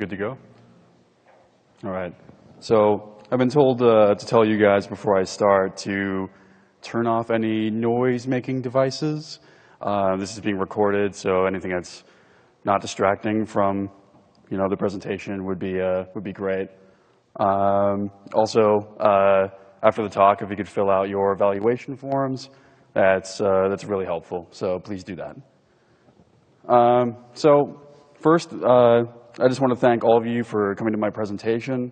good to go? All right. So I've been told to tell you guys before I start to turn off any noise-making devices. This is being recorded, so anything that's not distracting from, the presentation would be great. Also, after the talk, if you could fill out your evaluation forms, that's really helpful. So please do that. So first, I just want to thank all of you for coming to my presentation.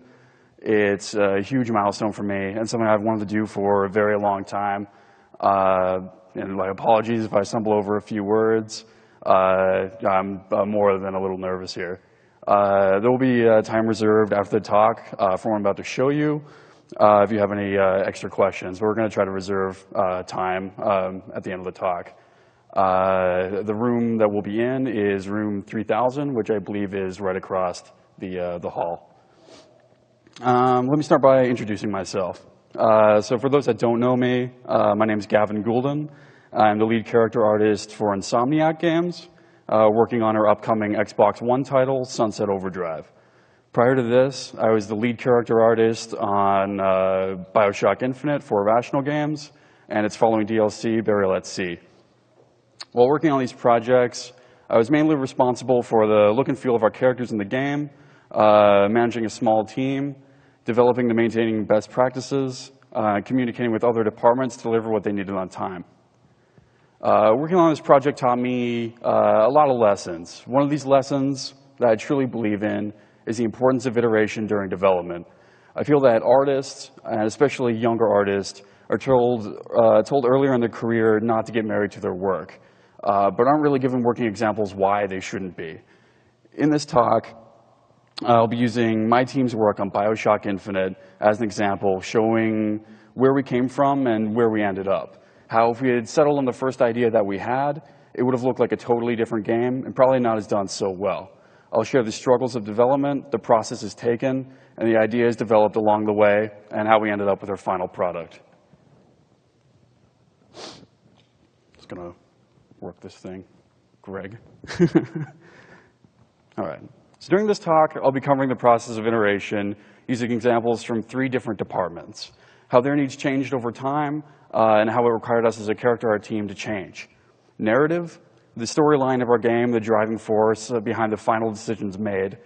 It's a huge milestone for me and something I've wanted to do for a very long time. And my apologies if I stumble over a few words. I'm more than a little nervous here. There will be time reserved after the talk for what I'm about to show you. If you have any extra questions, we're going to try to reserve time at the end of the talk. The room that we'll be in is room 3000, which I believe is right across the hall. Let me start by introducing myself. So for those that don't know me, my name is Gavin Goulden. I'm the lead character artist for Insomniac Games, working on our upcoming Xbox One title, Sunset Overdrive. Prior to this, I was the lead character artist on BioShock Infinite for Irrational Games, and its following DLC, Burial at Sea. While working on these projects, I was mainly responsible for the look and feel of our characters in the game, managing a small team, developing and maintaining best practices, communicating with other departments to deliver what they needed on time. Working on this project taught me a lot of lessons. One of these lessons that I truly believe in is the importance of iteration during development. I feel that artists, and especially younger artists, are told earlier in their career not to get married to their work, but aren't really given working examples why they shouldn't be. In this talk, I'll be using my team's work on BioShock Infinite as an example, showing where we came from and where we ended up. How if we had settled on the first idea that we had, it would have looked like a totally different game and probably not as done so well. I'll share the struggles of development, the processes taken, and the ideas developed along the way, and how we ended up with our final product. Just gonna work this thing. Greg. All right. So during this talk, I'll be covering the process of iteration using examples from 3 different departments, how their needs changed over time, and how it required us as a character art team to change. Narrative, the storyline of our game, the driving force behind the final decisions made.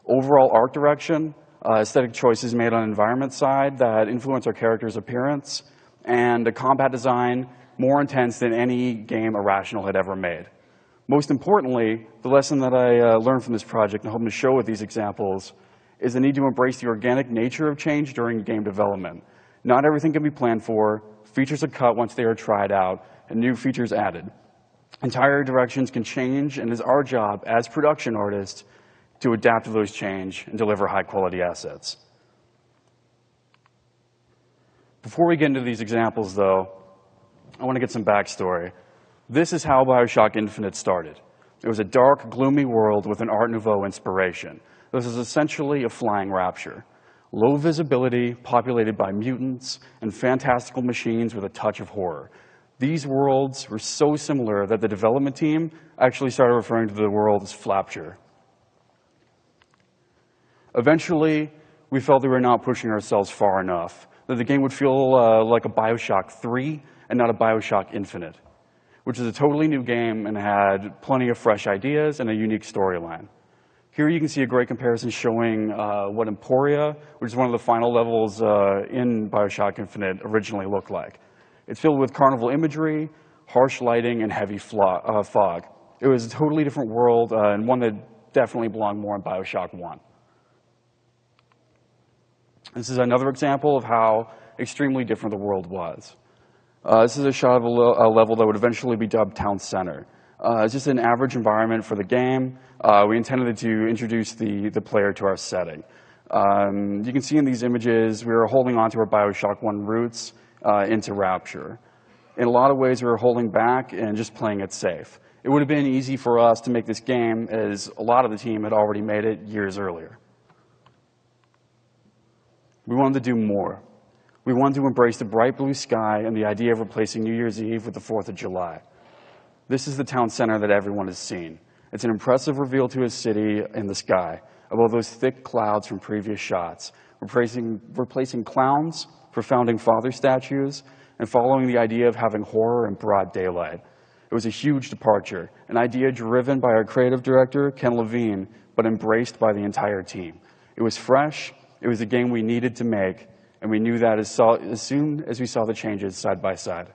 Overall art direction, aesthetic choices made on the environment side that influence our character's appearance, and a combat design more intense than any game Irrational had ever made. Most importantly, the lesson that I learned from this project and hoping to show with these examples is the need to embrace the organic nature of change during game development. Not everything can be planned for, features are cut once they are tried out, and new features added. Entire directions can change, and it is our job as production artists to adapt to those change and deliver high-quality assets. Before we get into these examples, though, I want to get some backstory. This is how BioShock Infinite started. It was a dark, gloomy world with an Art Nouveau inspiration. This is essentially a flying rapture. Low visibility, populated by mutants, and fantastical machines with a touch of horror. These worlds were so similar that the development team actually started referring to the world as Flapture. Eventually, we felt that we were not pushing ourselves far enough, that the game would feel like a BioShock 3 and not a BioShock Infinite, which is a totally new game and had plenty of fresh ideas and a unique storyline. Here you can see a great comparison showing what Emporia, which is one of the final levels in BioShock Infinite, originally looked like. It's filled with carnival imagery, harsh lighting, and heavy fog. It was a totally different world and one that definitely belonged more in BioShock 1. This is another example of how extremely different the world was. This is a shot of a level that would eventually be dubbed Town Center. It's just an average environment for the game. We intended to introduce the player to our setting. You can see in these images, we were holding on to our BioShock 1 roots into Rapture. In a lot of ways, we were holding back and just playing it safe. It would have been easy for us to make this game as a lot of the team had already made it years earlier. We wanted to do more. We wanted to embrace the bright blue sky and the idea of replacing New Year's Eve with the 4th of July. This is the town center that everyone has seen. It's an impressive reveal to a city in the sky, above those thick clouds from previous shots, replacing clowns for founding father statues, and following the idea of having horror in broad daylight. It was a huge departure, an idea driven by our creative director, Ken Levine, but embraced by the entire team. It was fresh, it was a game we needed to make, and we knew that as soon as we saw the changes side by side.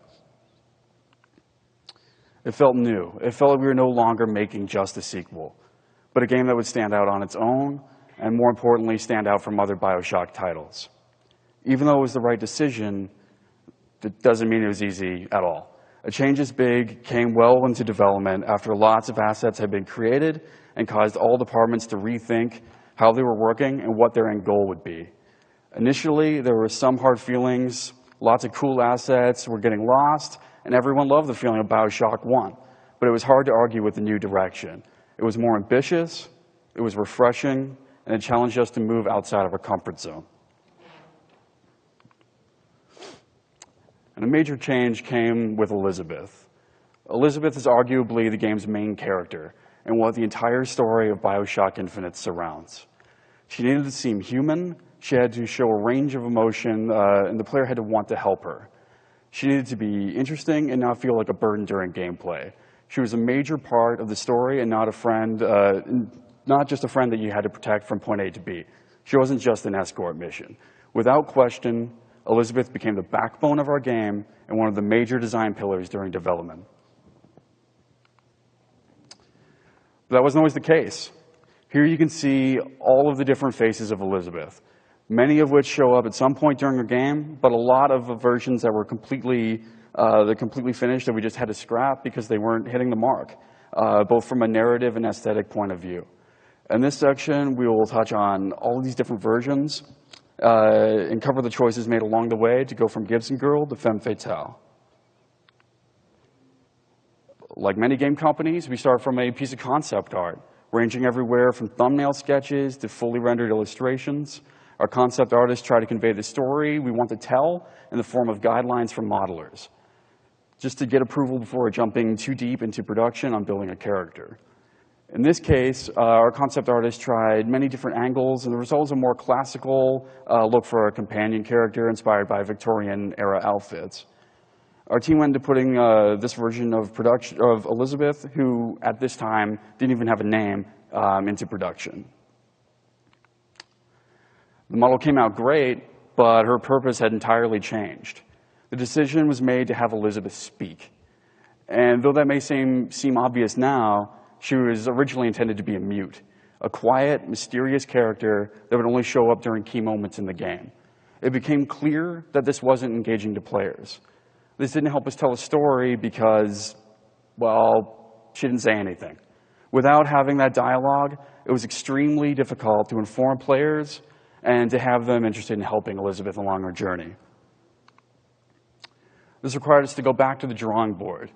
It felt new. It felt like we were no longer making just a sequel, but a game that would stand out on its own, and more importantly, stand out from other BioShock titles. Even though it was the right decision, that doesn't mean it was easy at all. A change as big came well into development after lots of assets had been created and caused all departments to rethink how they were working and what their end goal would be. Initially, there were some hard feelings, lots of cool assets were getting lost, and everyone loved the feeling of BioShock 1. But it was hard to argue with the new direction. It was more ambitious, it was refreshing, and it challenged us to move outside of our comfort zone. And a major change came with Elizabeth. Elizabeth is arguably the game's main character and what the entire story of BioShock Infinite surrounds. She needed to seem human, she had to show a range of emotion, and the player had to want to help her. She needed to be interesting and not feel like a burden during gameplay. She was a major part of the story and not a friend, not just a friend that you had to protect from point A to B. She wasn't just an escort mission. Without question, Elizabeth became the backbone of our game and one of the major design pillars during development. But that wasn't always the case. Here you can see all of the different faces of Elizabeth, many of which show up at some point during the game, but a lot of the versions that were completely finished that we just had to scrap because they weren't hitting the mark, both from a narrative and aesthetic point of view. In this section, we will touch on all of these different versions and cover the choices made along the way to go from Gibson Girl to Femme Fatale. Like many game companies, we start from a piece of concept art, ranging everywhere from thumbnail sketches to fully rendered illustrations. Our concept artists try to convey the story we want to tell in the form of guidelines from modelers, just to get approval before jumping too deep into production on building a character. In this case, our concept artist tried many different angles, and the result was a more classical look for our companion character inspired by Victorian-era outfits. Our team went into putting this version of Elizabeth, who at this time didn't even have a name, into production. The model came out great, but her purpose had entirely changed. The decision was made to have Elizabeth speak. And though that may seem obvious now, she was originally intended to be a mute, a quiet, mysterious character that would only show up during key moments in the game. It became clear that this wasn't engaging to players. This didn't help us tell a story because, well, she didn't say anything. Without having that dialogue, it was extremely difficult to inform players and to have them interested in helping Elizabeth along her journey. This required us to go back to the drawing board.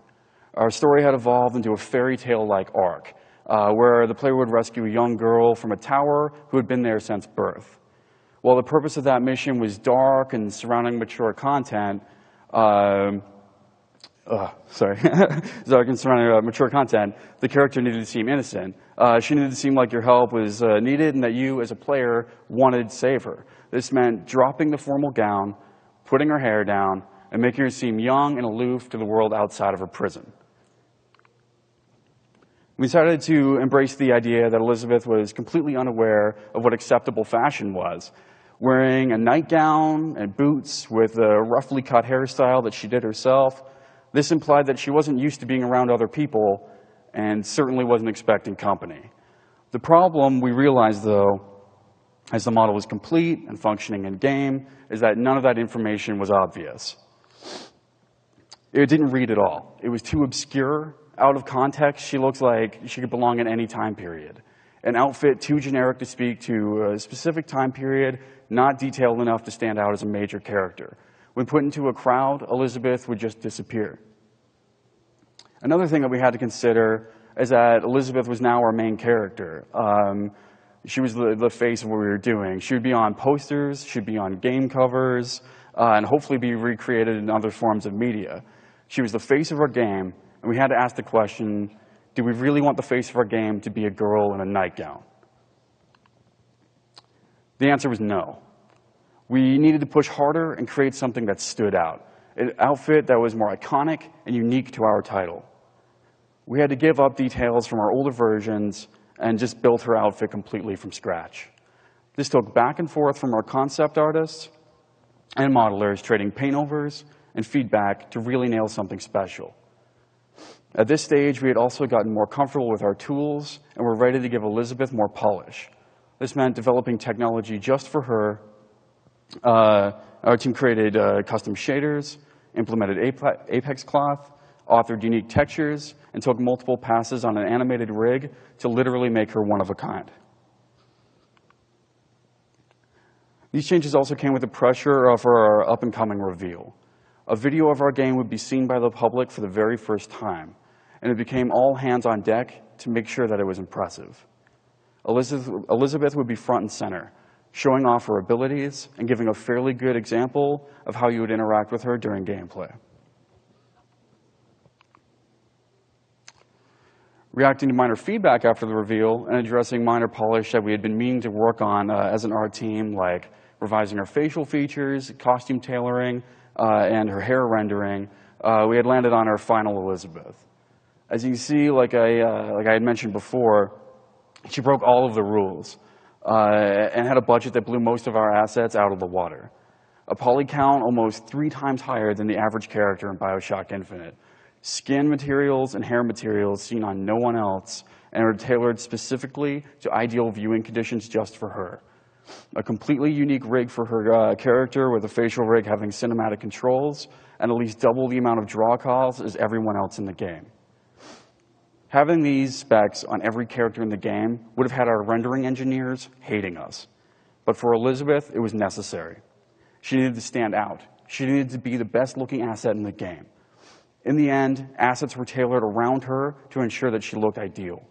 Our story had evolved into a fairy tale-like arc, where the player would rescue a young girl from a tower who had been there since birth. While the purpose of that mission was dark and surrounding mature content, the character needed to seem innocent. She needed to seem like your help was needed and that you, as a player, wanted to save her. This meant dropping the formal gown, putting her hair down, and making her seem young and aloof to the world outside of her prison. We started to embrace the idea that Elizabeth was completely unaware of what acceptable fashion was. Wearing a nightgown and boots with a roughly cut hairstyle that she did herself, this implied that she wasn't used to being around other people and certainly wasn't expecting company. The problem we realized, though, as the model was complete and functioning in game, is that none of that information was obvious. It didn't read at all. It was too obscure. Out of context, she looks like she could belong in any time period. An outfit too generic to speak to a specific time period, not detailed enough to stand out as a major character. When put into a crowd, Elizabeth would just disappear. Another thing that we had to consider is that Elizabeth was now our main character. She was the face of what we were doing. She would be on posters, she'd be on game covers, and hopefully be recreated in other forms of media. She was the face of our game, and we had to ask the question, do we really want the face of our game to be a girl in a nightgown? The answer was no. We needed to push harder and create something that stood out, an outfit that was more iconic and unique to our title. We had to give up details from our older versions and just build her outfit completely from scratch. This took back and forth from our concept artists and modelers, trading paint-overs and feedback to really nail something special. At this stage, we had also gotten more comfortable with our tools and were ready to give Elizabeth more polish. This meant developing technology just for her. Our team created custom shaders, implemented Apex cloth, authored unique textures, and took multiple passes on an animated rig to literally make her one of a kind. These changes also came with the pressure of our up-and-coming reveal. A video of our game would be seen by the public for the very first time, and it became all hands on deck to make sure that it was impressive. Elizabeth would be front and center, showing off her abilities and giving a fairly good example of how you would interact with her during gameplay. Reacting to minor feedback after the reveal and addressing minor polish that we had been meaning to work on as an art team, like revising her facial features, costume tailoring, and her hair rendering, we had landed on our final Elizabeth. As you can see, like I had mentioned before, she broke all of the rules and had a budget that blew most of our assets out of the water. A poly count almost 3 times higher than the average character in BioShock Infinite. Skin materials and hair materials seen on no one else and are tailored specifically to ideal viewing conditions just for her. A completely unique rig for her character, with a facial rig having cinematic controls and at least double the amount of draw calls as everyone else in the game. Having these specs on every character in the game would have had our rendering engineers hating us. But for Elizabeth, it was necessary. She needed to stand out. She needed to be the best looking asset in the game. In the end, assets were tailored around her to ensure that she looked ideal.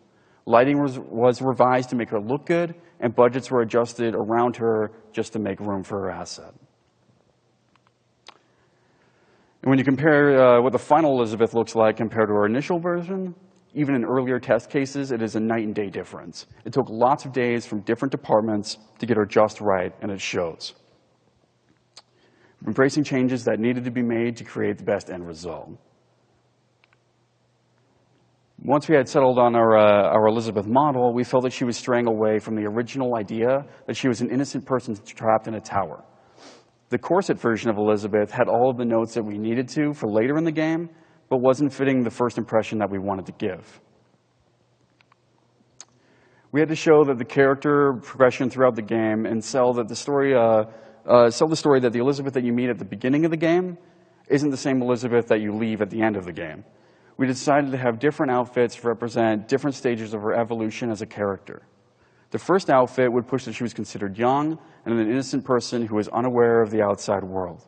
Lighting was revised to make her look good, and budgets were adjusted around her just to make room for her asset. And when you compare what the final Elizabeth looks like compared to our initial version, even in earlier test cases, it is a night and day difference. It took lots of days from different departments to get her just right, and it shows. Embracing changes that needed to be made to create the best end result. Once we had settled on our Elizabeth model, we felt that she was straying away from the original idea that she was an innocent person trapped in a tower. The corset version of Elizabeth had all of the notes that we needed to for later in the game, but wasn't fitting the first impression that we wanted to give. We had to show that the character progression throughout the game and sell the story that the Elizabeth that you meet at the beginning of the game isn't the same Elizabeth that you leave at the end of the game. We decided to have different outfits represent different stages of her evolution as a character. The first outfit would push that she was considered young and an innocent person who was unaware of the outside world.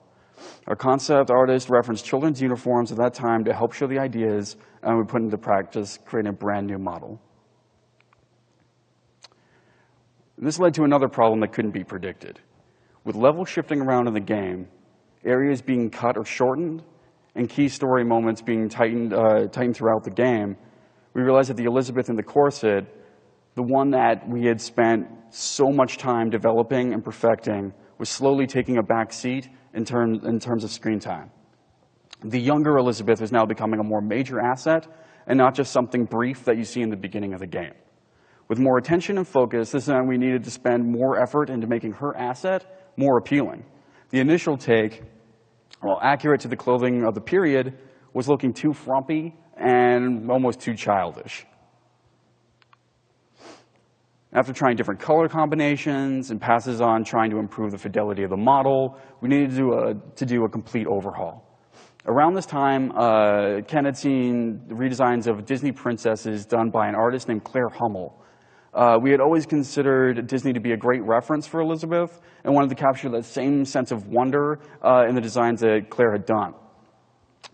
Our concept artist referenced children's uniforms at that time to help show the ideas, and we put into practice, creating a brand new model. This led to another problem that couldn't be predicted. With level shifting around in the game, areas being cut or shortened, and key story moments being tightened throughout the game, we realized that the Elizabeth in the corset, the one that we had spent so much time developing and perfecting, was slowly taking a back seat in terms of screen time. The younger Elizabeth is now becoming a more major asset and not just something brief that you see in the beginning of the game. With more attention and focus, this meant we needed to spend more effort into making her asset more appealing. The initial take, while accurate to the clothing of the period, was looking too frumpy and almost too childish. After trying different color combinations and passes on trying to improve the fidelity of the model, we needed to do a complete overhaul. Around this time, Ken had seen redesigns of Disney princesses done by an artist named Claire Hummel. We had always considered Disney to be a great reference for Elizabeth and wanted to capture that same sense of wonder in the designs that Claire had done.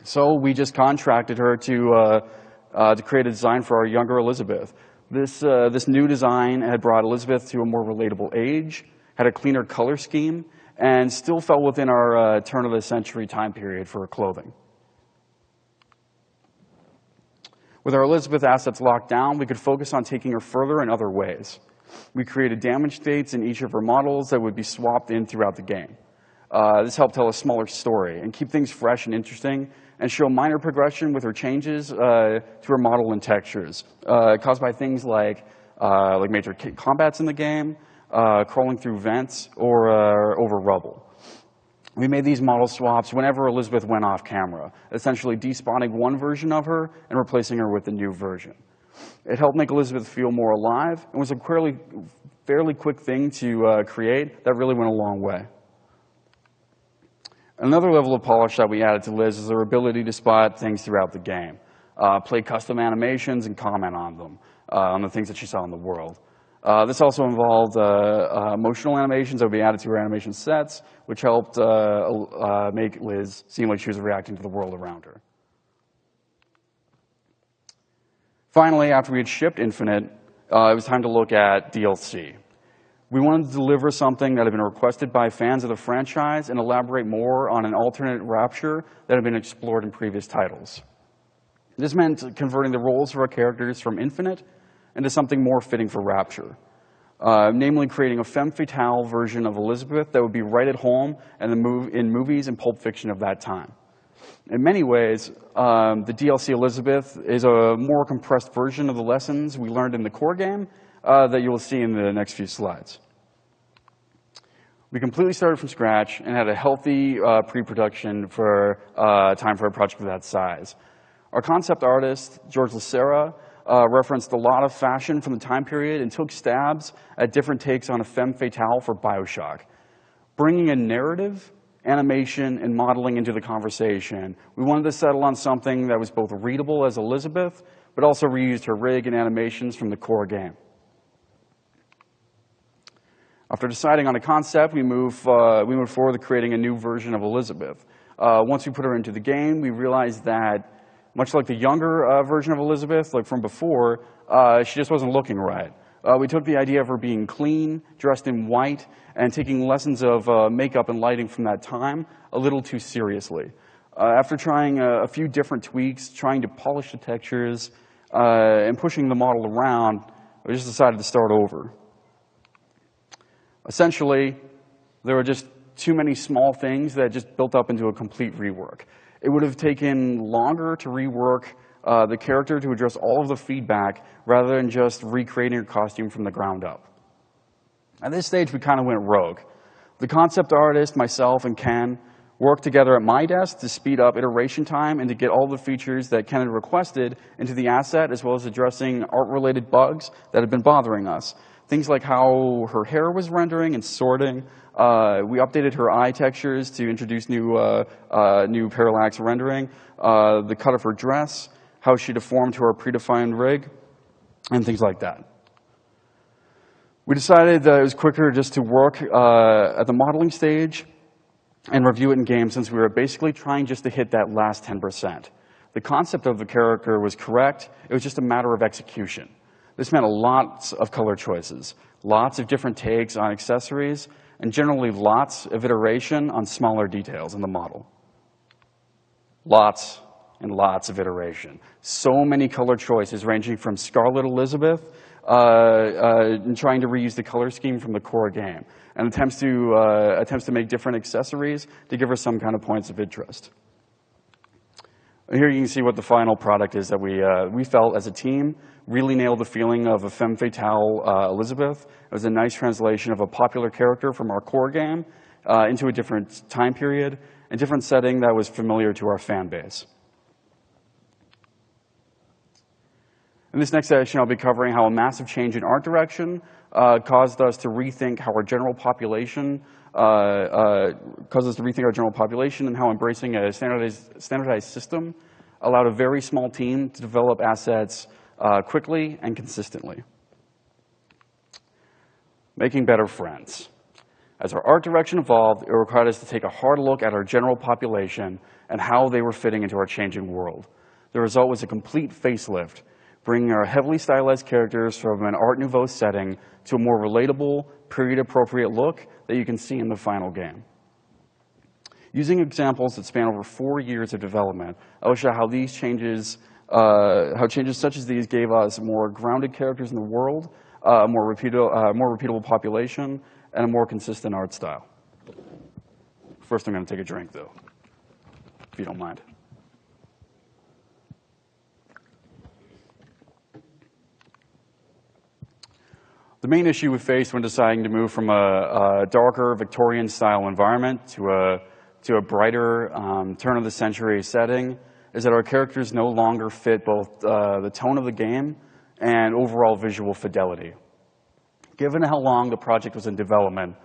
So we just contracted her to create a design for our younger Elizabeth. This new design had brought Elizabeth to a more relatable age, had a cleaner color scheme, and still fell within our turn-of-the-century time period for her clothing. With our Elizabeth assets locked down, we could focus on taking her further in other ways. We created damage states in each of her models that would be swapped in throughout the game. This helped tell a smaller story and keep things fresh and interesting and show minor progression with her changes to her model and textures, caused by things like major combats in the game, crawling through vents, or over rubble. We made these model swaps whenever Elizabeth went off camera, essentially despawning one version of her and replacing her with a new version. It helped make Elizabeth feel more alive and was a fairly quick thing to create that really went a long way. Another level of polish that we added to Liz is her ability to spot things throughout the game, play custom animations and comment on them, on the things that she saw in the world. This also involved emotional animations that would be added to her animation sets, which helped make Liz seem like she was reacting to the world around her. Finally, after we had shipped Infinite, it was time to look at DLC. We wanted to deliver something that had been requested by fans of the franchise and elaborate more on an alternate Rapture that had been explored in previous titles. This meant converting the roles of our characters from Infinite into something more fitting for Rapture, namely creating a femme fatale version of Elizabeth that would be right at home in movies and Pulp Fiction of that time. In many ways, the DLC Elizabeth is a more compressed version of the lessons we learned in the core game that you will see in the next few slides. We completely started from scratch and had a healthy pre-production for time for a project of that size. Our concept artist, George Lacera, referenced a lot of fashion from the time period and took stabs at different takes on a femme fatale for BioShock. Bringing a narrative, animation, and modeling into the conversation, we wanted to settle on something that was both readable as Elizabeth, but also reused her rig and animations from the core game. After deciding on a concept, we moved forward to creating a new version of Elizabeth. Once we put her into the game, we realized that much like the younger version of Elizabeth, like from before, she just wasn't looking right. We took the idea of her being clean, dressed in white, and taking lessons of makeup and lighting from that time a little too seriously. After trying a few different tweaks, trying to polish the textures, and pushing the model around, we just decided to start over. Essentially, there were just too many small things that just built up into a complete rework. It would have taken longer to rework the character to address all of the feedback rather than just recreating her costume from the ground up. At this stage, we kind of went rogue. The concept artist, myself, and Ken worked together at my desk to speed up iteration time and to get all the features that Ken had requested into the asset, as well as addressing art-related bugs that had been bothering us. Things like how her hair was rendering and sorting. We updated her eye textures to introduce new parallax rendering, the cut of her dress, how she deformed to our predefined rig, and things like that. We decided that it was quicker just to work at the modeling stage and review it in game, since we were basically trying just to hit that last 10%. The concept of the character was correct. It was just a matter of execution. This meant lots of color choices, lots of different takes on accessories, and generally lots of iteration on smaller details in the model. Lots and lots of iteration. So many color choices, ranging from Scarlet Elizabeth and trying to reuse the color scheme from the core game, and attempts to make different accessories to give her some kind of points of interest. Here you can see what the final product is that we felt as a team really nailed the feeling of a femme fatale Elizabeth. It was a nice translation of a popular character from our core game into a different time period, a different setting that was familiar to our fan base. In this next section, I'll be covering how a massive change in art direction caused us to rethink our general population, and how embracing a standardized system allowed a very small team to develop assets quickly and consistently. Making better friends. As our art direction evolved, it required us to take a hard look at our general population and how they were fitting into our changing world. The result was a complete facelift, bringing our heavily stylized characters from an Art Nouveau setting to a more relatable, period-appropriate look that you can see in the final game. Using examples that span over 4 years of development, I will show how changes such as these gave us more grounded characters in the world, a more repeatable population, and a more consistent art style. First, I'm going to take a drink, though, if you don't mind. The main issue we faced when deciding to move from a darker Victorian-style environment to a brighter turn-of-the-century setting is that our characters no longer fit both the tone of the game and overall visual fidelity. Given how long the project was in development,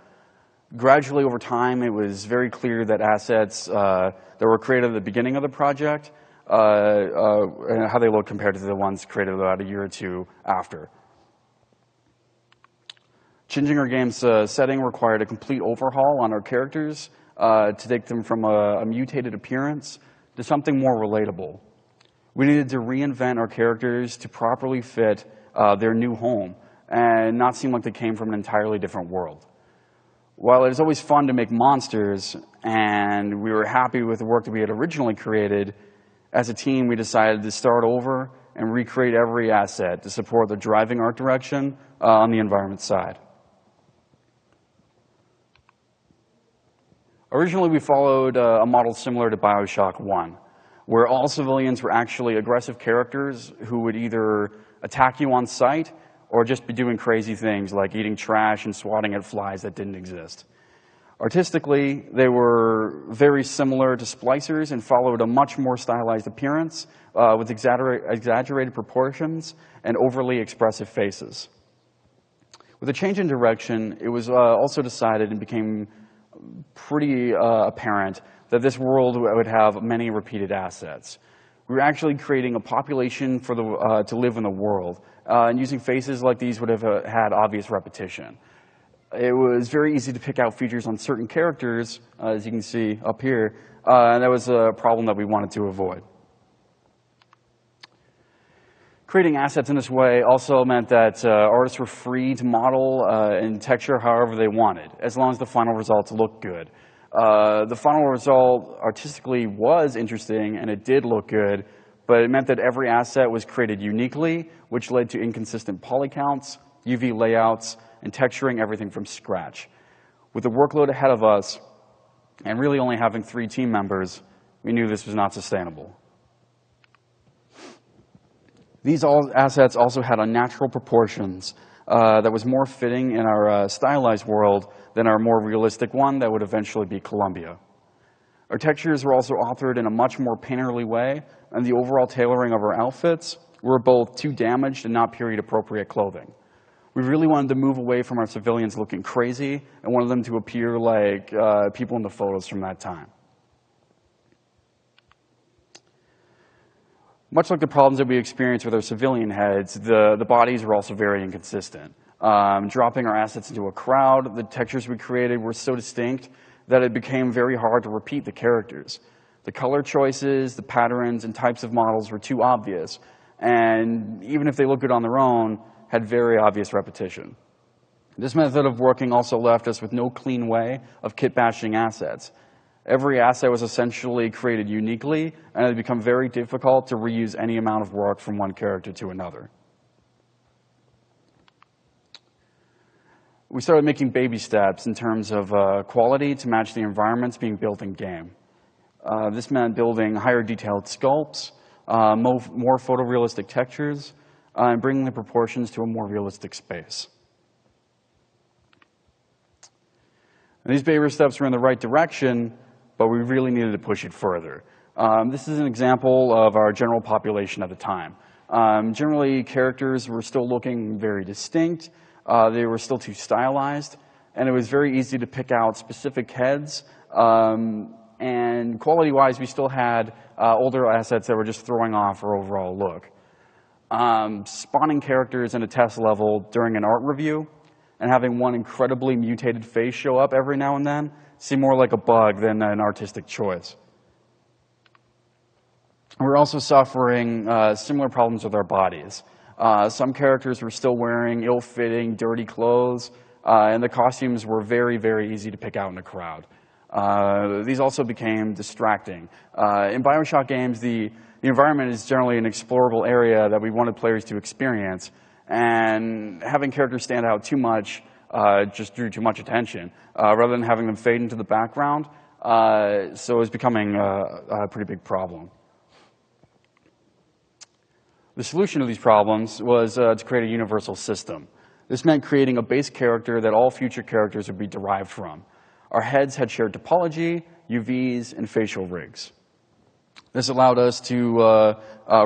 gradually over time it was very clear that assets that were created at the beginning of the project and how they look compared to the ones created about a year or two after. Changing our game's setting required a complete overhaul on our characters to take them from a mutated appearance to something more relatable. We needed to reinvent our characters to properly fit their new home and not seem like they came from an entirely different world. While it is always fun to make monsters, and we were happy with the work that we had originally created, as a team we decided to start over and recreate every asset to support the driving art direction on the environment side. Originally, we followed a model similar to BioShock 1, where all civilians were actually aggressive characters who would either attack you on sight or just be doing crazy things like eating trash and swatting at flies that didn't exist. Artistically, they were very similar to splicers and followed a much more stylized appearance with exaggerated proportions and overly expressive faces. With a change in direction, it was also decided and became pretty apparent that this world would have many repeated assets. We were actually creating a population for to live in the world, and using faces like these would have had obvious repetition. It was very easy to pick out features on certain characters, as you can see up here, and that was a problem that we wanted to avoid. Creating assets in this way also meant that artists were free to model and texture however they wanted, as long as the final results looked good. The final result artistically was interesting, and it did look good, but it meant that every asset was created uniquely, which led to inconsistent poly counts, UV layouts, and texturing everything from scratch. With the workload ahead of us, and really only having 3 team members, we knew this was not sustainable. These assets also had unnatural proportions that was more fitting in our stylized world than our more realistic one that would eventually be Columbia. Our textures were also authored in a much more painterly way, and the overall tailoring of our outfits were both too damaged and not period-appropriate clothing. We really wanted to move away from our civilians looking crazy and wanted them to appear like people in the photos from that time. Much like the problems that we experienced with our civilian heads, the bodies were also very inconsistent. Dropping our assets into a crowd, the textures we created were so distinct that it became very hard to repeat the characters. The color choices, the patterns, and types of models were too obvious, and even if they looked good on their own, had very obvious repetition. This method of working also left us with no clean way of kit-bashing assets. Every asset was essentially created uniquely, and it had become very difficult to reuse any amount of work from one character to another. We started making baby steps in terms of quality to match the environments being built in-game. This meant building higher detailed sculpts, more photorealistic textures, and bringing the proportions to a more realistic space. And these baby steps were in the right direction, but we really needed to push it further. This is an example of our general population at the time. Generally, characters were still looking very distinct. They were still too stylized, and it was very easy to pick out specific heads. And quality-wise, we still had older assets that were just throwing off our overall look. Spawning characters in a test level during an art review and having one incredibly mutated face show up every now and then seemed more like a bug than an artistic choice. We're also suffering similar problems with our bodies. Some characters were still wearing ill-fitting, dirty clothes, and the costumes were very, very easy to pick out in a crowd. These also became distracting. In BioShock games, the environment is generally an explorable area that we wanted players to experience, and having characters stand out too much just drew too much attention, rather than having them fade into the background. So it was becoming a pretty big problem. The solution to these problems was to create a universal system. This meant creating a base character that all future characters would be derived from. Our heads had shared topology, UVs, and facial rigs. This allowed us to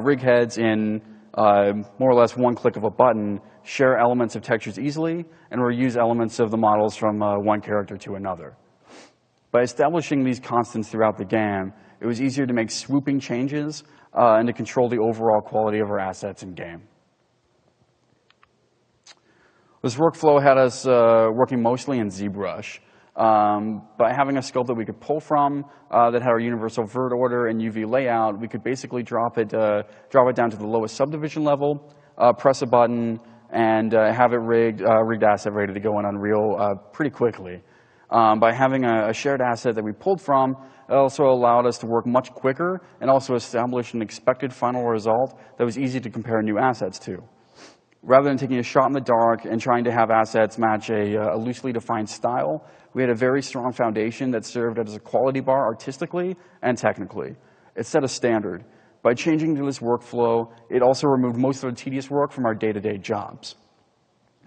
rig heads in more or less one click of a button, share elements of textures easily, and reuse elements of the models from one character to another. By establishing these constants throughout the game, it was easier to make swooping changes and to control the overall quality of our assets in game. This workflow had us working mostly in ZBrush. By having a scope that we could pull from that had our universal vert order and UV layout, we could basically drop it down to the lowest subdivision level, press a button, and have it rigged asset ready to go in Unreal pretty quickly. By having a shared asset that we pulled from, it also allowed us to work much quicker and also establish an expected final result that was easy to compare new assets to. Rather than taking a shot in the dark and trying to have assets match a loosely defined style, we had a very strong foundation that served as a quality bar artistically and technically. It set a standard. By changing to this workflow, it also removed most of the tedious work from our day-to-day jobs.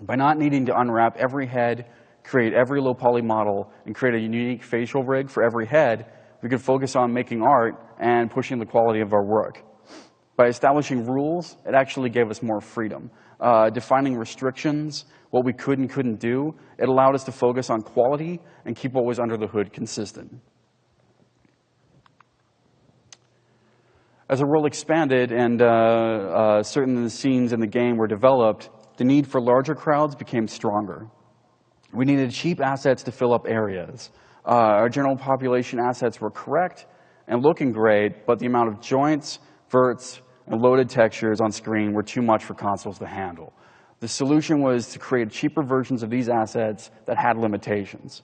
By not needing to unwrap every head, create every low-poly model, and create a unique facial rig for every head, we could focus on making art and pushing the quality of our work. By establishing rules, it actually gave us more freedom. Defining restrictions, what we could and couldn't do, it allowed us to focus on quality and keep what was under the hood consistent. As the world expanded and certain scenes in the game were developed, the need for larger crowds became stronger. We needed cheap assets to fill up areas. Our general population assets were correct and looking great, but the amount of joints, verts, and loaded textures on screen were too much for consoles to handle. The solution was to create cheaper versions of these assets that had limitations,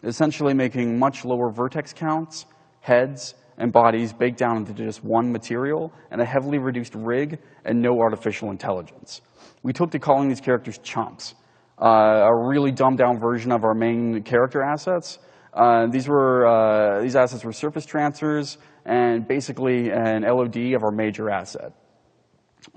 essentially making much lower vertex counts, heads, and bodies baked down into just one material, and a heavily reduced rig and no artificial intelligence. We took to calling these characters chumps, a really dumbed down version of our main character assets. These assets were surface transfers and basically an LOD of our major asset.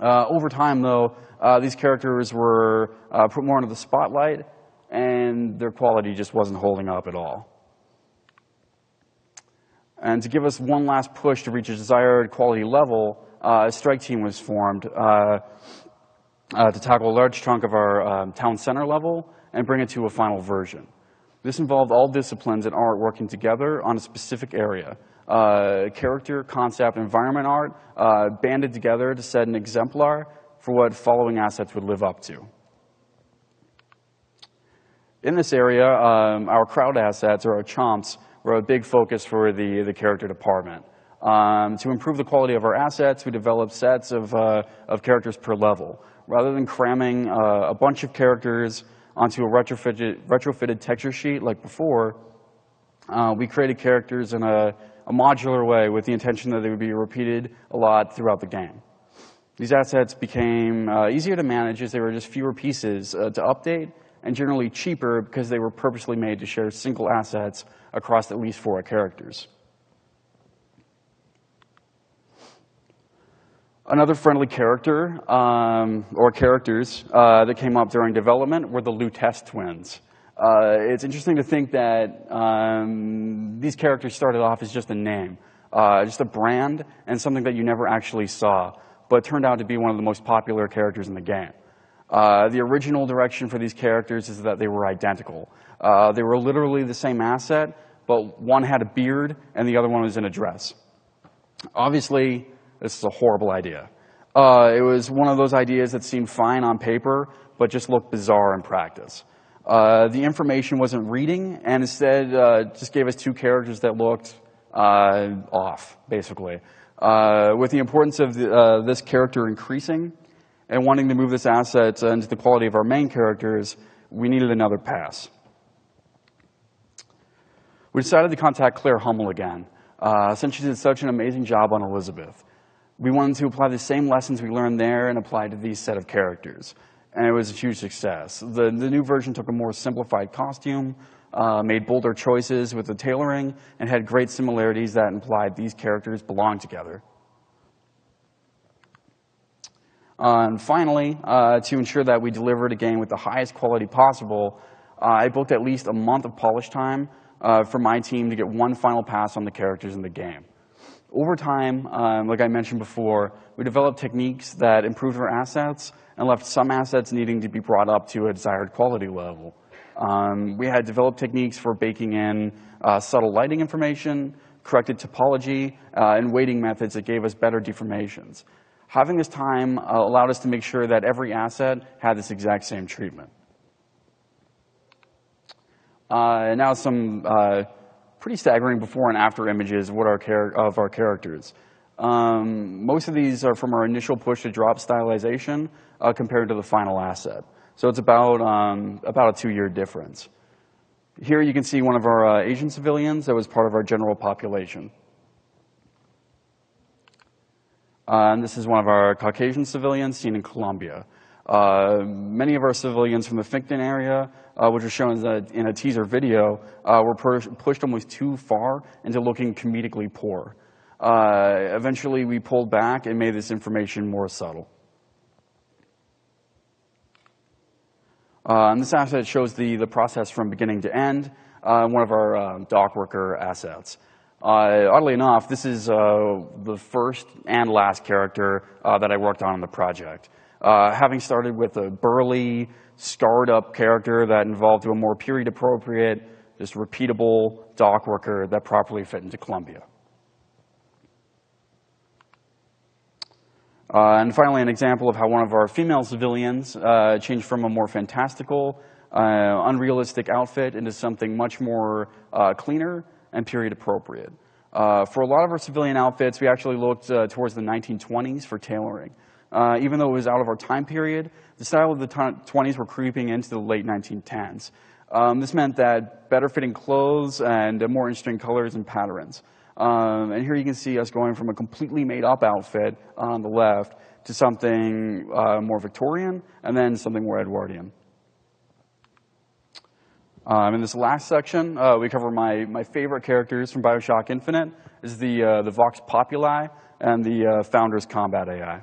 Over time, though, these characters were put more into the spotlight, and their quality just wasn't holding up at all. And to give us one last push to reach a desired quality level, a strike team was formed to tackle a large chunk of our town center level and bring it to a final version. This involved all disciplines and art working together on a specific area. Character, concept, environment art banded together to set an exemplar for what following assets would live up to. In this area, our crowd assets, or our chomps, were a big focus for the character department. To improve the quality of our assets, we developed sets of characters per level. Rather than cramming a bunch of characters onto a retrofitted texture sheet like before, we created characters in a modular way with the intention that they would be repeated a lot throughout the game. These assets became easier to manage as they were just fewer pieces to update and generally cheaper because they were purposely made to share single assets across at least 4 characters. Another friendly character, or characters, that came up during development were the Lutece twins. It's interesting to think that these characters started off as just a name, just a brand, and something that you never actually saw, but turned out to be one of the most popular characters in the game. The original direction for these characters is that they were identical. They were literally the same asset, but one had a beard and the other one was in a dress. Obviously, this is a horrible idea. It was one of those ideas that seemed fine on paper, but just looked bizarre in practice. The information wasn't reading, and instead just gave us 2 characters that looked off, basically. With the importance of this character increasing and wanting to move this asset into the quality of our main characters, we needed another pass. We decided to contact Claire Hummel again, since she did such an amazing job on Elizabeth. We wanted to apply the same lessons we learned there and apply to these set of characters. and it was a huge success. The new version took a more simplified costume, made bolder choices with the tailoring, and had great similarities that implied these characters belonged together. And finally, to ensure that we delivered a game with the highest quality possible, I booked at least a month of polish time for my team to get one final pass on the characters in the game. Over time, like I mentioned before, we developed techniques that improved our assets and left some assets needing to be brought up to a desired quality level. We had developed techniques for baking in subtle lighting information, corrected topology, and weighting methods that gave us better deformations. Having this time allowed us to make sure that every asset had this exact same treatment. Now some pretty staggering before and after images of our characters. Most of these are from our initial push to drop stylization compared to the final asset. So it's about a 2-year difference. Here you can see one of our Asian civilians that was part of our general population. And this is one of our Caucasian civilians seen in Colombia. Many of our civilians from the Finkton area, which was shown in a teaser video, were pushed almost too far into looking comedically poor. Eventually, we pulled back and made this information more subtle. And this asset shows the process from beginning to end, one of our dock worker assets. Oddly enough, this is the first and last character that I worked on in the project. Having started with a burly, scarred-up character that involved a more period-appropriate, just repeatable dock worker that properly fit into Columbia. And finally, an example of how one of our female civilians changed from a more fantastical, unrealistic outfit into something much more cleaner and period-appropriate. For a lot of our civilian outfits, we actually looked towards the 1920s for tailoring. Even though it was out of our time period, the style of the 20s were creeping into the late 1910s. This meant that better fitting clothes and more interesting colors and patterns. And here you can see us going from a completely made up outfit on the left to something more Victorian and then something more Edwardian. In this last section, we cover my favorite characters from BioShock Infinite. This is the Vox Populi and the Founders Combat AI.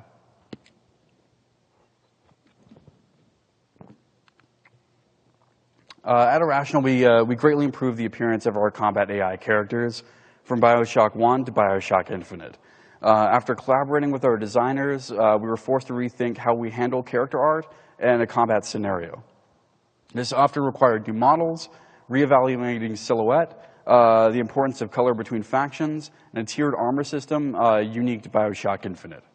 At Irrational, we greatly improved the appearance of our combat AI characters from BioShock 1 to BioShock Infinite. After collaborating with our designers, we were forced to rethink how we handle character art in a combat scenario. This often required new models, reevaluating silhouette, the importance of color between factions, and a tiered armor system unique to BioShock Infinite.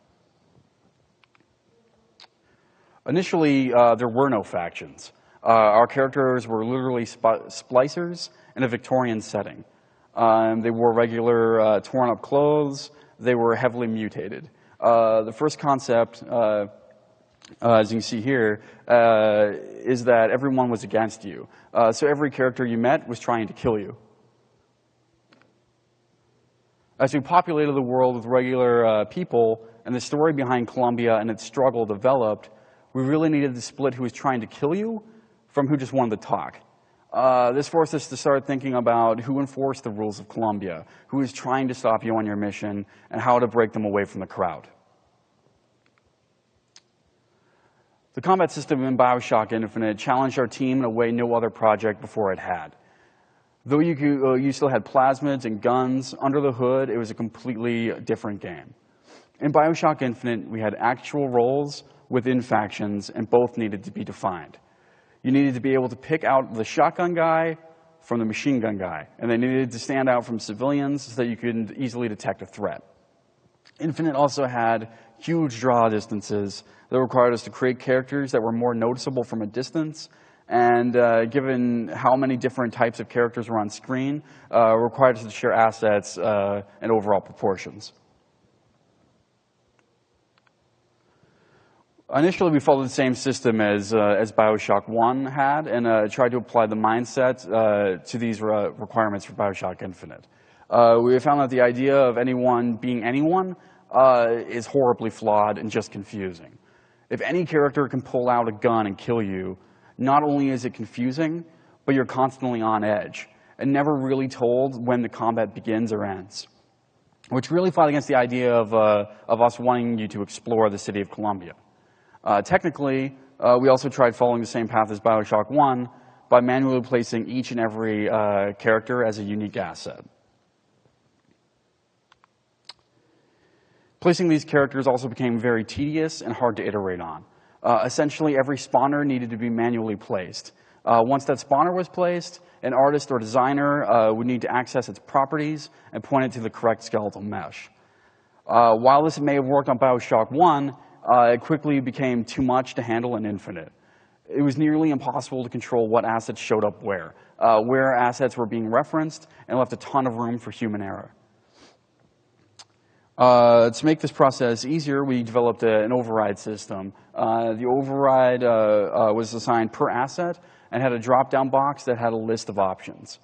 Initially, there were no factions. Our characters were literally splicers in a Victorian setting. They wore regular torn-up clothes. They were heavily mutated. The first concept, as you can see here, is that everyone was against you. So every character you met was trying to kill you. As we populated the world with regular people, and the story behind Columbia and its struggle developed, we really needed to split who was trying to kill you from who just wanted to talk. This forced us to start thinking about who enforced the rules of Columbia, who is trying to stop you on your mission, and how to break them away from the crowd. The combat system in BioShock Infinite challenged our team in a way no other project before it had. Though you still had plasmids and guns, under the hood, it was a completely different game. In BioShock Infinite, we had actual roles within factions, and both needed to be defined. You needed to be able to pick out the shotgun guy from the machine gun guy, and they needed to stand out from civilians so that you could easily detect a threat. Infinite also had huge draw distances that required us to create characters that were more noticeable from a distance, and given how many different types of characters were on screen, required us to share assets and overall proportions. Initially, we followed the same system as BioShock 1 had, and tried to apply the mindset to these requirements for BioShock Infinite. We found that the idea of anyone being anyone is horribly flawed and just confusing. If any character can pull out a gun and kill you, not only is it confusing, but you're constantly on edge and never really told when the combat begins or ends, which really fought against the idea of us wanting you to explore the city of Columbia. Technically, we also tried following the same path as BioShock 1 by manually placing each and every character as a unique asset. Placing these characters also became very tedious and hard to iterate on. Essentially, every spawner needed to be manually placed. Once that spawner was placed, an artist or designer would need to access its properties and point it to the correct skeletal mesh. While this may have worked on BioShock 1, it quickly became too much to handle in Infinite. It was nearly impossible to control what assets showed up where assets were being referenced, and left a ton of room for human error. To make this process easier, we developed an override system. The override was assigned per asset and had a drop-down box that had a list of options.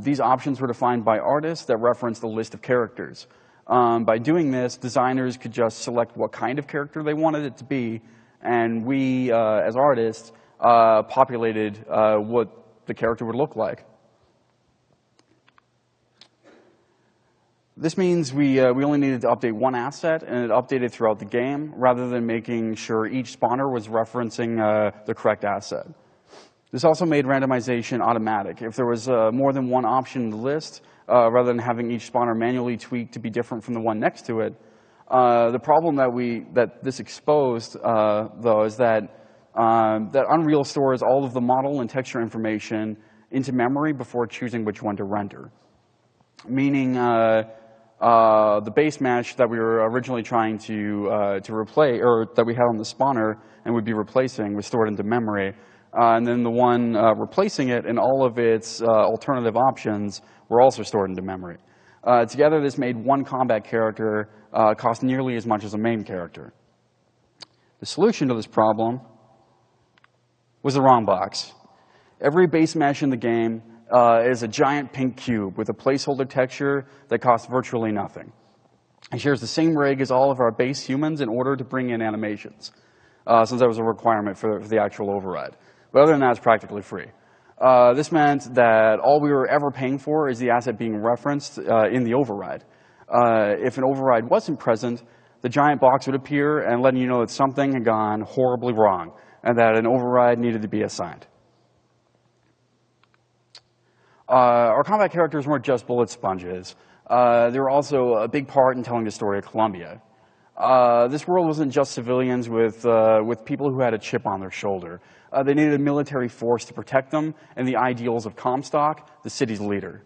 These options were defined by artists that referenced a list of characters. By doing this, designers could just select what kind of character they wanted it to be, and we, as artists, populated what the character would look like. This means we only needed to update one asset, and it updated throughout the game, rather than making sure each spawner was referencing the correct asset. This also made randomization automatic. If there was more than one option in the list, rather than having each spawner manually tweaked to be different from the one next to it, the problem that this exposed, though, is that Unreal stores all of the model and texture information into memory before choosing which one to render. Meaning the base mesh that we were originally trying to replace, or that we had on the spawner and would be replacing, was stored into memory. And then the one replacing it and all of its alternative options were also stored into memory. Together, this made one combat character cost nearly as much as a main character. The solution to this problem was the wrong box. Every base mesh in the game is a giant pink cube with a placeholder texture that costs virtually nothing. It shares the same rig as all of our base humans in order to bring in animations, since that was a requirement for the actual override. But other than that, it's practically free. This meant that all we were ever paying for is the asset being referenced in the override. If an override wasn't present, the giant box would appear and letting you know that something had gone horribly wrong and that an override needed to be assigned. Our combat characters weren't just bullet sponges. They were also a big part in telling the story of Columbia. This world wasn't just civilians with people who had a chip on their shoulder. They needed a military force to protect them and the ideals of Comstock, the city's leader.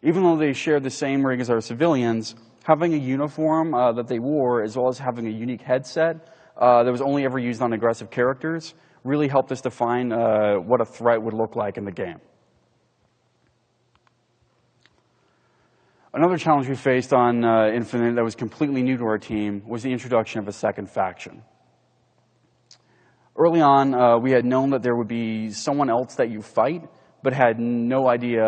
Even though they shared the same rig as our civilians, having a uniform that they wore, as well as having a unique headset that was only ever used on aggressive characters, really helped us define what a threat would look like in the game. Another challenge we faced on Infinite that was completely new to our team was the introduction of a second faction. Early on, we had known that there would be someone else that you fight, but had no idea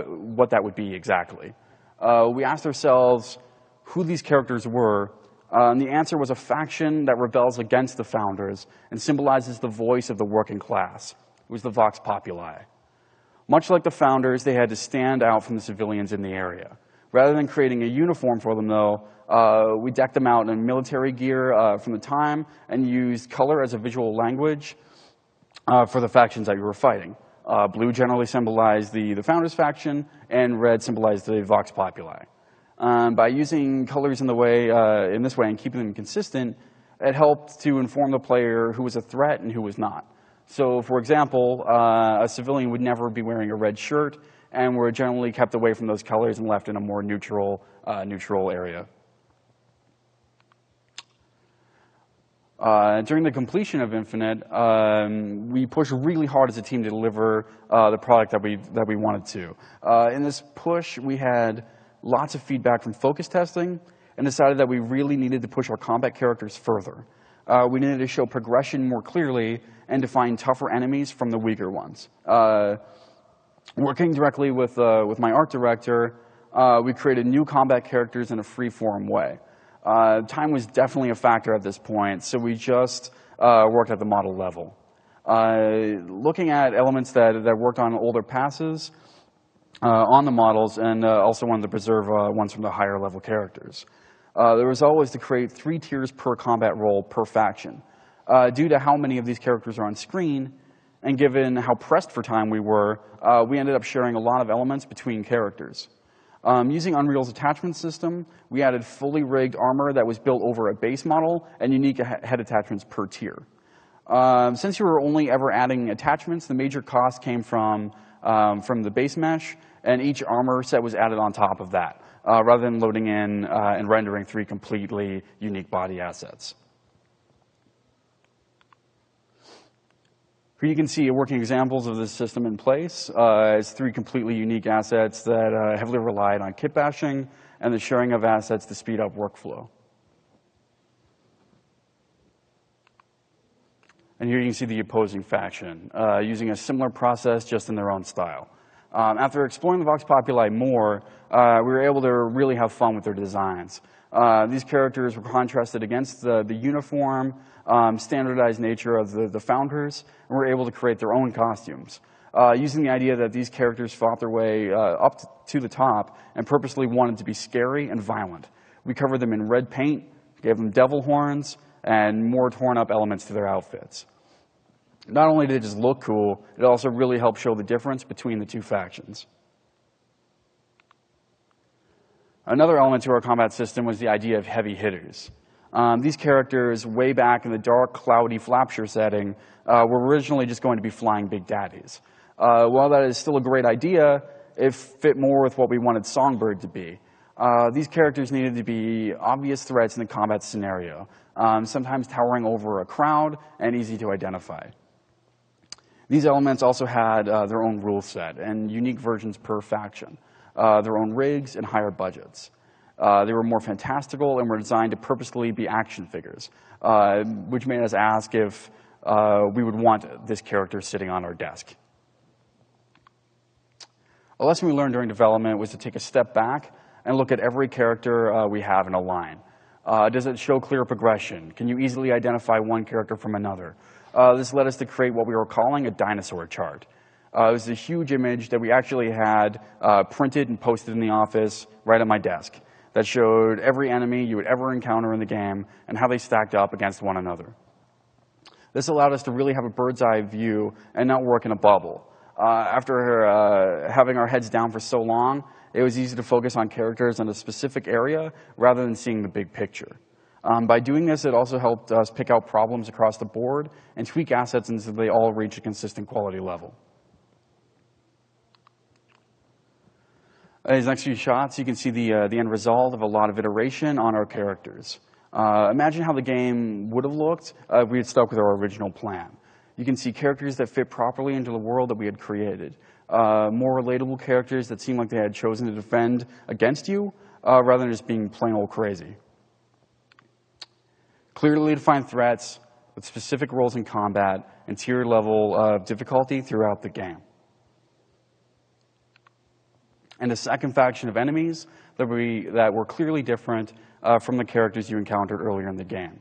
what that would be exactly. We asked ourselves who these characters were, and the answer was a faction that rebels against the founders and symbolizes the voice of the working class. It was the Vox Populi. Much like the founders, they had to stand out from the civilians in the area. Rather than creating a uniform for them, though, we decked them out in military gear from the time and used color as a visual language for the factions that we were fighting. Blue generally symbolized the founders faction, and red symbolized the Vox Populi. By using colors in this way and keeping them consistent, it helped to inform the player who was a threat and who was not. So, for example, a civilian would never be wearing a red shirt, and were generally kept away from those colors and left in a more neutral area. During the completion of Infinite, we pushed really hard as a team to deliver the product that we wanted to. In this push, we had lots of feedback from focus testing and decided that we really needed to push our combat characters further. We needed to show progression more clearly and define tougher enemies from the weaker ones. Working directly with my art director, we created new combat characters in a free-form way. Time was definitely a factor at this point, so we just worked at the model level. Looking at elements that worked on older passes on the models, and also wanted to preserve ones from the higher level characters. The result was to create 3 tiers per combat role per faction. Due to how many of these characters are on screen, and given how pressed for time we were, we ended up sharing a lot of elements between characters. Using Unreal's attachment system, we added fully rigged armor that was built over a base model and unique head attachments per tier. Since you were only ever adding attachments, the major cost came from the base mesh, and each armor set was added on top of that, rather than loading in and rendering 3 completely unique body assets. Here you can see working examples of this system in place. It's 3 completely unique assets that heavily relied on kit bashing and the sharing of assets to speed up workflow. And here you can see the opposing faction, using a similar process just in their own style. After exploring the Vox Populi more, we were able to really have fun with their designs. These characters were contrasted against the uniform, standardized nature of the founders, and were able to create their own costumes. Using the idea that these characters fought their way up to the top and purposely wanted to be scary and violent. We covered them in red paint, gave them devil horns, and more torn up elements to their outfits. Not only did it just look cool, it also really helped show the difference between the 2 factions. Another element to our combat system was the idea of heavy hitters. These characters, way back in the dark, cloudy Flapshire setting, were originally just going to be flying big daddies. While that is still a great idea, it fit more with what we wanted Songbird to be. These characters needed to be obvious threats in the combat scenario, sometimes towering over a crowd and easy to identify. These elements also had their own rule set and unique versions per faction, their own rigs and higher budgets. They were more fantastical and were designed to purposely be action figures, which made us ask if we would want this character sitting on our desk. A lesson we learned during development was to take a step back and look at every character we have in a line. Does it show clear progression? Can you easily identify one character from another? This led us to create what we were calling a dinosaur chart. It was a huge image that we actually had printed and posted in the office right on my desk that showed every enemy you would ever encounter in the game and how they stacked up against one another. This allowed us to really have a bird's eye view and not work in a bubble. After having our heads down for so long, it was easy to focus on characters in a specific area rather than seeing the big picture. By doing this, it also helped us pick out problems across the board and tweak assets until they all reach a consistent quality level. These next few shots, you can see the end result of a lot of iteration on our characters. Imagine how the game would have looked if we had stuck with our original plan. You can see characters that fit properly into the world that we had created. More relatable characters that seem like they had chosen to defend against you rather than just being plain old crazy. Clearly defined threats with specific roles in combat and tier level of difficulty throughout the game. And a second faction of enemies that were clearly different from the characters you encountered earlier in the game.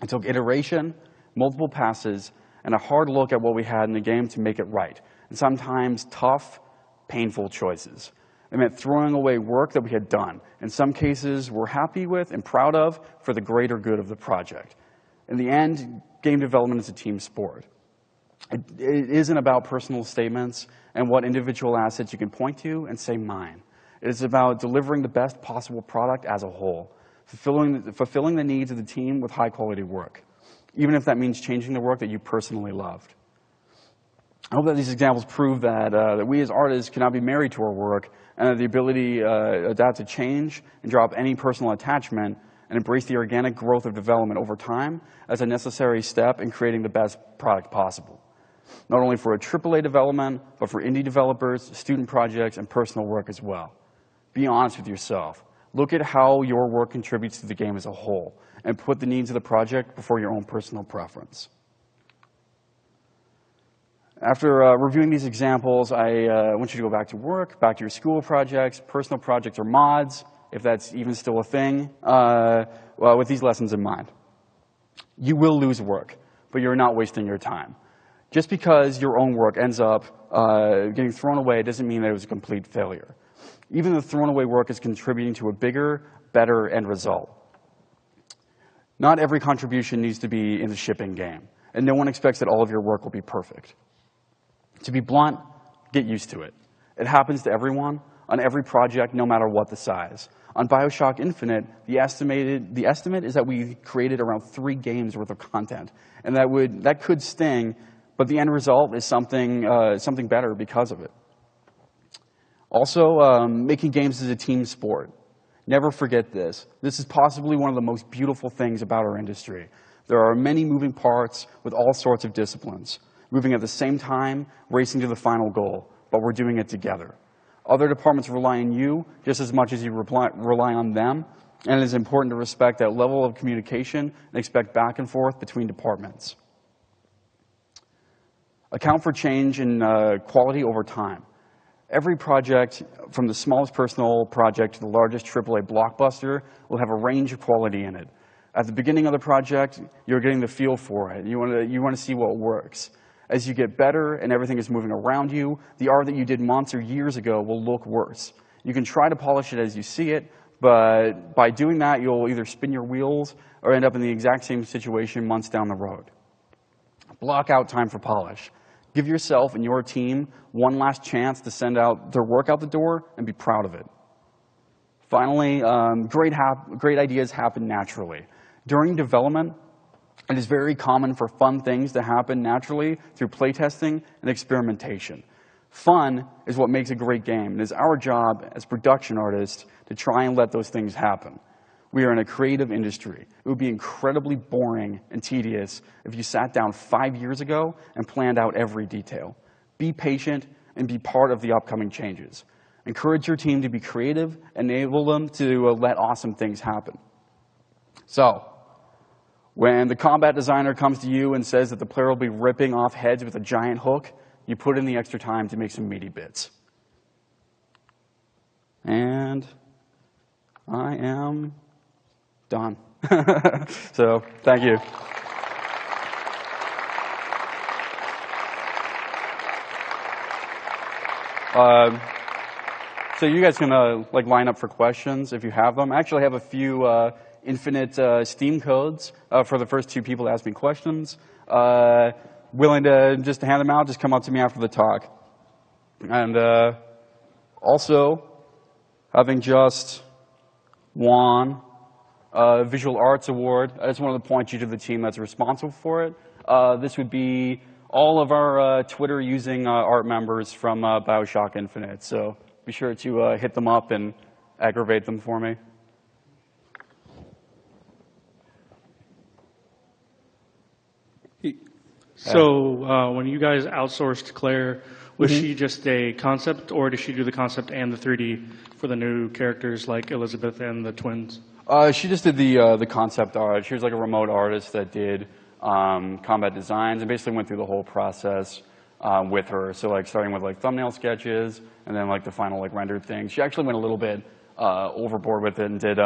It took iteration, multiple passes, and a hard look at what we had in the game to make it right, and sometimes tough, painful choices. It meant throwing away work that we had done, in some cases we're happy with and proud of for the greater good of the project. In the end, game development is a team sport. It isn't about personal statements and what individual assets you can point to and say mine. It is about delivering the best possible product as a whole, fulfilling the needs of the team with high quality work, even if that means changing the work that you personally loved. I hope that these examples prove that we as artists cannot be married to our work, and that the ability to adapt to change and drop any personal attachment and embrace the organic growth of development over time as a necessary step in creating the best product possible. Not only for a AAA development, but for indie developers, student projects, and personal work as well. Be honest with yourself. Look at how your work contributes to the game as a whole, and put the needs of the project before your own personal preference. After reviewing these examples, I want you to go back to work, back to your school projects, personal projects or mods, if that's even still a thing, with these lessons in mind. You will lose work, but you're not wasting your time. Just because your own work ends up getting thrown away doesn't mean that it was a complete failure. Even the thrown away work is contributing to a bigger, better end result. Not every contribution needs to be in the shipping game, and no one expects that all of your work will be perfect. To be blunt, get used to it. It happens to everyone, on every project, no matter what the size. On BioShock Infinite, the estimate is that we created around 3 games worth of content, and that could sting, but the end result is something better because of it. Also, making games is a team sport. Never forget this. This is possibly one of the most beautiful things about our industry. There are many moving parts with all sorts of disciplines, moving at the same time, racing to the final goal, but we're doing it together. Other departments rely on you just as much as you rely on them, and it is important to respect that level of communication and expect back and forth between departments. Account for change in quality over time. Every project, from the smallest personal project to the largest AAA blockbuster, will have a range of quality in it. At the beginning of the project, you're getting the feel for it. You want to see what works. As you get better and everything is moving around you, the art that you did months or years ago will look worse. You can try to polish it as you see it, but by doing that, you'll either spin your wheels or end up in the exact same situation months down the road. Block out time for polish. Give yourself and your team one last chance to send out their work out the door and be proud of it. Finally, great ideas happen naturally. During development, it is very common for fun things to happen naturally through playtesting and experimentation. Fun is what makes a great game, and it is our job as production artists to try and let those things happen. We are in a creative industry. It would be incredibly boring and tedious if you sat down 5 years ago and planned out every detail. Be patient and be part of the upcoming changes. Encourage your team to be creative, enable them to let awesome things happen. So, when the combat designer comes to you and says that the player will be ripping off heads with a giant hook, you put in the extra time to make some meaty bits. And I am done. So, thank you. So you guys can line up for questions if you have them. I actually have a few Infinite Steam codes for the first 2 people to ask me questions. Willing to just hand them out, just come up to me after the talk. And also, having just won a Visual Arts Award, I just wanted to point you to the team that's responsible for it. This would be all of our Twitter using art members from BioShock Infinite. So be sure to hit them up and aggravate them for me. So when you guys outsourced Claire, was she just a concept, or did she do the concept and the 3D for the new characters like Elizabeth and the twins? She just did the concept art. She was like a remote artist that did combat designs and basically went through the whole process with her. So like starting with like thumbnail sketches and then like the final like rendered thing. She actually went a little bit overboard with it and did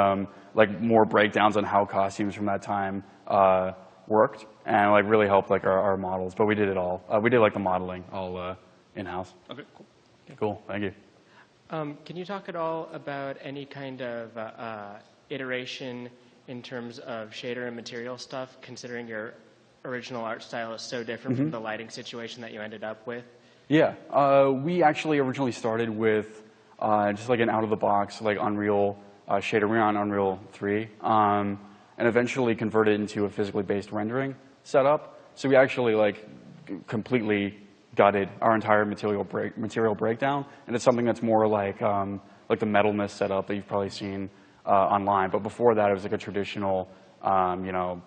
like more breakdowns on how costumes from that time worked and like really helped like our models. But we did it all. We did like the modeling all in-house. Okay, cool. Cool, thank you. Can you talk at all about any kind of iteration in terms of shader and material stuff, considering your original art style is so different from the lighting situation that you ended up with? Yeah, we actually originally started with just like an out-of-the-box like Unreal shader. We were on Unreal 3, and eventually converted into a physically based rendering setup. So we actually like completely gutted our entire material breakdown, and it's something that's more like the Metal Mist setup that you've probably seen online. But before that, it was like a traditional,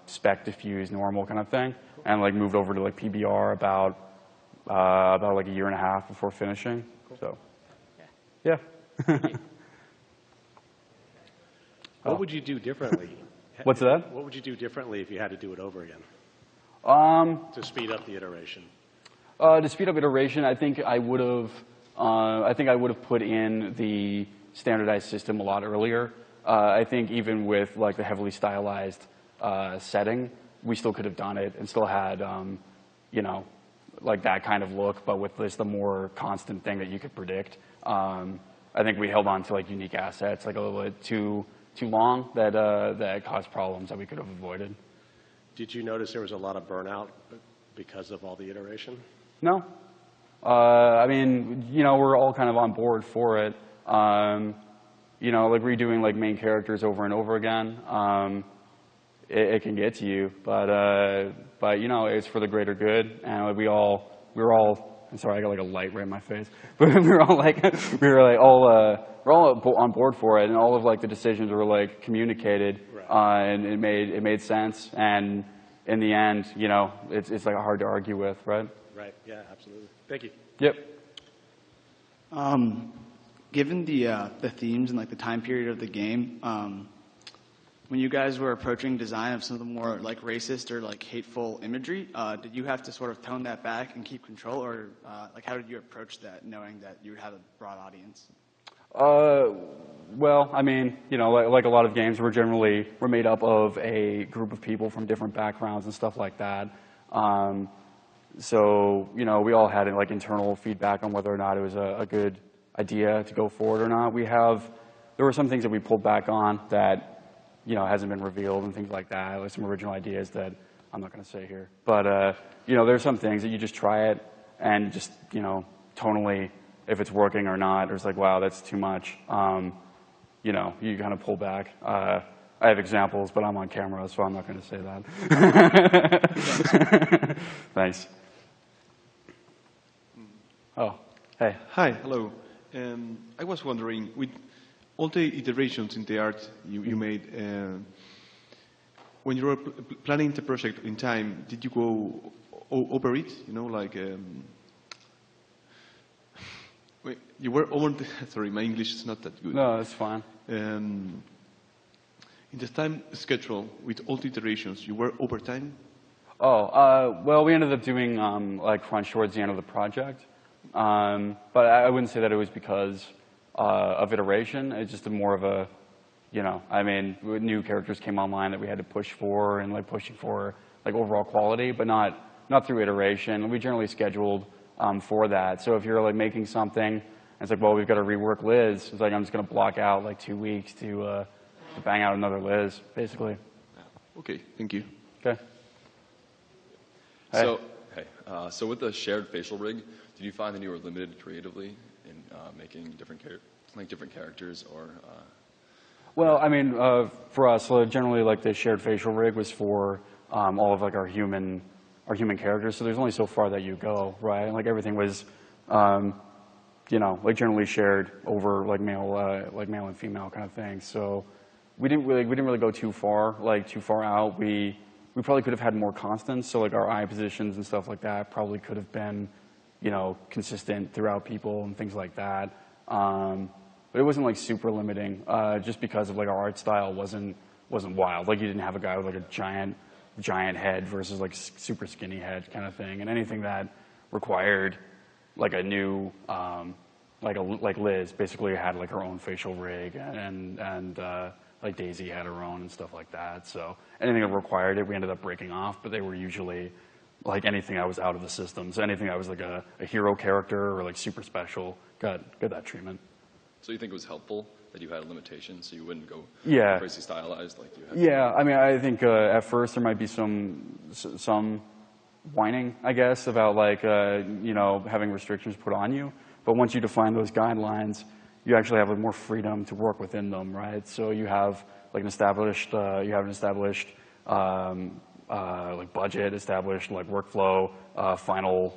spec diffuse normal kind of thing, and like moved over to like PBR about like a year and a half before finishing. Cool. So, yeah. What would you do differently? What's that? What would you do differently if you had to do it over again? To speed up the iteration. To speed up iteration, I think I would have put in the standardized system a lot earlier. I think even with like the heavily stylized setting, we still could have done it and still had, you know, like that kind of look, but with this the more constant thing that you could predict. I think we held on to like unique assets like a little bit too long that that caused problems that we could have avoided. Did you notice there was a lot of burnout because of all the iteration? No. I mean, you know, we're all kind of on board for it. You know, like redoing like main characters over and over again, it can get to you. But you know, it's for the greater good, and like, we were all. I'm sorry, I got like a light right in my face. But we were all on board for it, and all of like the decisions were like communicated, right. And it made sense. And in the end, you know, it's like hard to argue with, right? Right. Yeah. Absolutely. Thank you. Yep. Given the themes and like the time period of the game, when you guys were approaching design of some of the more like racist or like hateful imagery, did you have to sort of tone that back and keep control, or like how did you approach that, knowing that you would have a broad audience? Well, I mean, you know, like a lot of games, we're made up of a group of people from different backgrounds and stuff like that. So, you know, we all had like internal feedback on whether or not it was a good idea to go forward or not. There were some things that we pulled back on that, you know, hasn't been revealed and things like that, like some original ideas that I'm not going to say here. But, you know, there's some things that you just try it and just, you know, tonally, if it's working or not, or it's like, wow, that's too much. You know, you kind of pull back. I have examples, but I'm on camera, so I'm not going to say that. Thanks. Oh, hey. Hi, hello. I was wondering, with all the iterations in the art you made, when you were planning the project in time, did you go over it? You know, like, you were over the, sorry, my English is not that good. No, that's fine. In the time schedule, with all the iterations, you were over time? Oh, well, we ended up doing like crunch towards the end of the project. But I wouldn't say that it was because of iteration. It's just more of a, you know, I mean, new characters came online that we had to push for and like pushing for like overall quality, but not through iteration. We generally scheduled for that. So if you're like making something, and it's like, well, we've got to rework Liz. It's like I'm just going to block out like 2 weeks to bang out another Liz, basically. Okay, thank you. Okay. Hey. So with the shared facial rig, did you find that you were limited creatively in making different characters, or? Well, I mean, for us, generally, like the shared facial rig was for all of like our human characters. So there's only so far that you go, right? And, like everything was, you know, like generally shared over like male and female kind of thing. So we didn't really go too far out. We probably could have had more constants. So like our eye positions and stuff like that probably could have been, you know, consistent throughout people and things like that. But it wasn't like super limiting, just because of like our art style wasn't wild. Like you didn't have a guy with like a giant head versus like super skinny head kind of thing. And anything that required like a new, like Liz basically had like her own facial rig, and like Daisy had her own and stuff like that. So anything that required it, we ended up breaking off, but they were usually like anything that was out of the system. So anything that was like a hero character or like super special got that treatment. So you think it was helpful that you had a limitation, so you wouldn't go yeah. crazy stylized like you had? Yeah, I mean, I think at first there might be some whining, I guess, about like you know, having restrictions put on you. But once you define those guidelines, you actually have like more freedom to work within them, right? So you have like an established like budget, established like workflow, final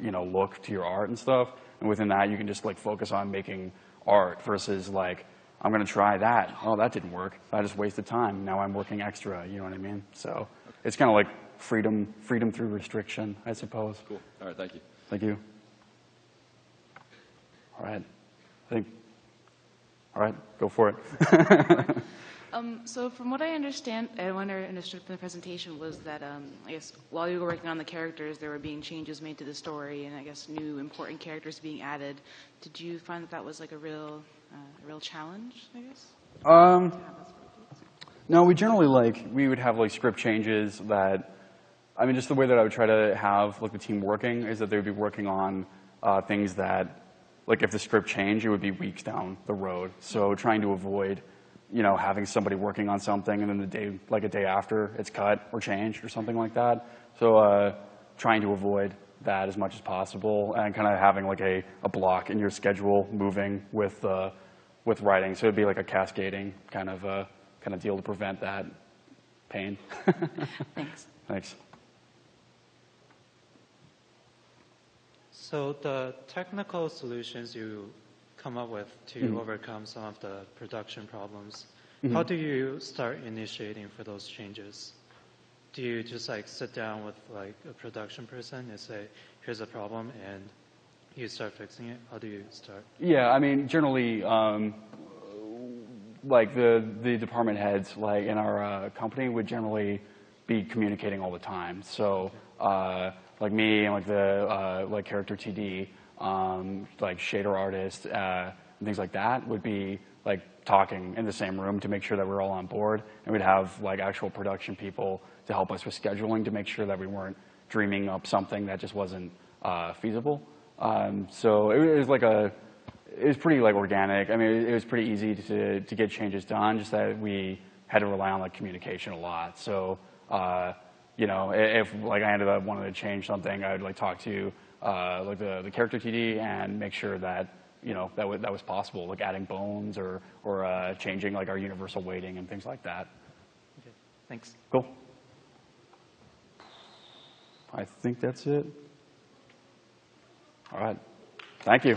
you know, look to your art and stuff. And within that, you can just like focus on making art versus like, I'm going to try that. Oh, that didn't work. I just wasted time. Now I'm working extra. You know what I mean? So it's kind of like freedom through restriction, I suppose. Cool. All right. Thank you. Thank you. All right. All right. Go for it. So from what I understand, and what I understood from the presentation was that, I guess, while you were working on the characters, there were being changes made to the story, and I guess new important characters being added. Did you find that was like a real challenge, I guess? No, we generally we would have script changes that, I mean, just the way that I would try to have the team working is that they would be working on things that, if the script changed, it would be weeks down the road. So trying to avoid, having somebody working on something and then a day after it's cut or changed or something like that. So trying to avoid that as much as possible and kind of having a block in your schedule moving with writing. So it'd be a cascading kind of deal to prevent that pain. Thanks. Thanks. So the technical solutions you come up with to overcome some of the production problems, how do you start initiating for those changes? Do you just sit down with a production person and say, here's a problem, and you start fixing it? How do you start? Yeah, I mean, generally, the department heads in our company would generally be communicating all the time. So me and the character TD, shader artist, and things like that would be talking in the same room to make sure that we're all on board, and we'd have actual production people to help us with scheduling to make sure that we weren't dreaming up something that just wasn't feasible. So it was pretty organic. I mean, it was pretty easy to get changes done, just that we had to rely on communication a lot. So if I ended up wanting to change something, I would talk to the character TD and make sure that that was possible, adding bones or changing our universal weighting and things like that. Okay, thanks. Cool. I think that's it. All right. Thank you.